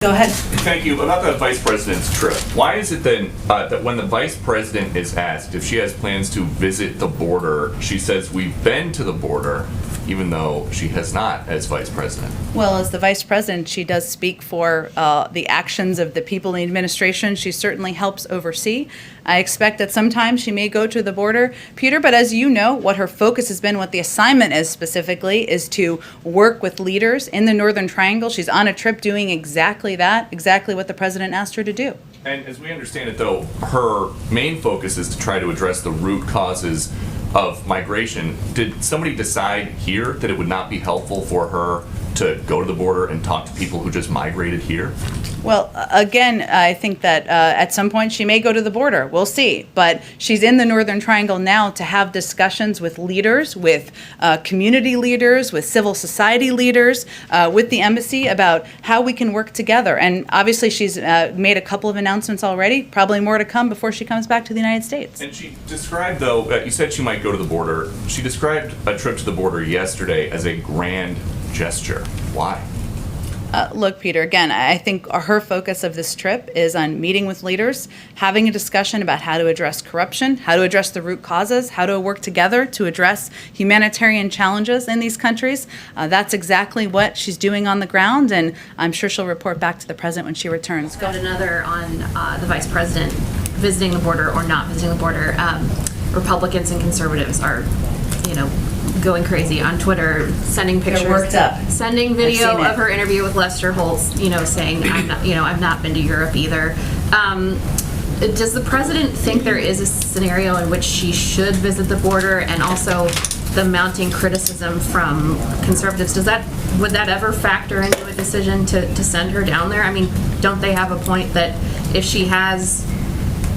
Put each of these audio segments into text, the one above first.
Go ahead. Thank you. About the Vice President's trip, why is it then that when the Vice President is asked if she has plans to visit the border, she says we've been to the border, even though she has not as Vice President? Well, as the Vice President, she does speak for the actions of the people in the administration. She certainly helps oversee. I expect that sometimes she may go to the border, Peter, but as you know, what her focus has been, what the assignment is specifically, is to work with leaders in the Northern Triangle. She's on a trip doing exactly that, exactly what the President asked her to do. And as we understand it, though, her main focus is to try to address the root causes of migration. Did somebody decide here that it would not be helpful for her to go to the border and talk to people who just migrated here? Well, again, I think that at some point she may go to the border. We'll see. But she's in the Northern Triangle now to have discussions with leaders, with community leaders, with civil society leaders, with the embassy about how we can work together. And obviously she's made a couple of announcements already, probably more to come before she comes back to the United States. And she described, though, you said she might go to the border. She described a trip to the border yesterday as a grand gesture. Why? Look, Peter, again, I think her focus of this trip is on meeting with leaders, having a discussion about how to address corruption, how to address the root causes, how to work together to address humanitarian challenges in these countries. That's exactly what she's doing on the ground, and I'm sure she'll report back to the President when she returns. Got another on the Vice President visiting the border or not visiting the border. Republicans and conservatives are, going crazy on Twitter, sending pictures, worked up. sending video of her interview with Lester Holt, saying I've not been to Europe either. Does the president think there is a scenario in which she should visit the border, and also the mounting criticism from conservatives? Would that ever factor into a decision to send her down there? I mean, don't they have a point that if she has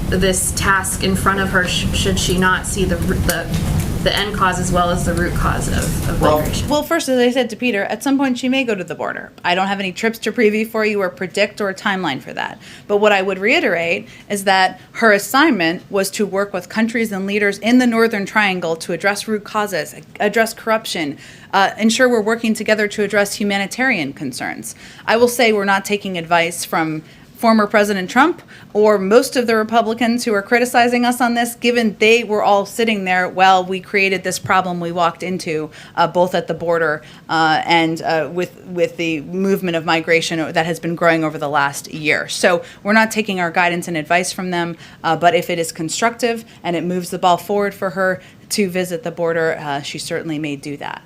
this task in front of her, should she not see the end cause as well as the root cause of migration? Well, first, as I said to Peter, at some point she may go to the border. I don't have any trips to preview for you or predict or a timeline for that. But what I would reiterate is that her assignment was to work with countries and leaders in the Northern Triangle to address root causes, address corruption, ensure we're working together to address humanitarian concerns. I will say we're not taking advice from former President Trump or most of the Republicans who are criticizing us on this, given they were all sitting there while we created this problem we walked into, both at the border and with the movement of migration that has been growing over the last year. So we're not taking our guidance and advice from them, but if it is constructive and it moves the ball forward for her to visit the border, she certainly may do that.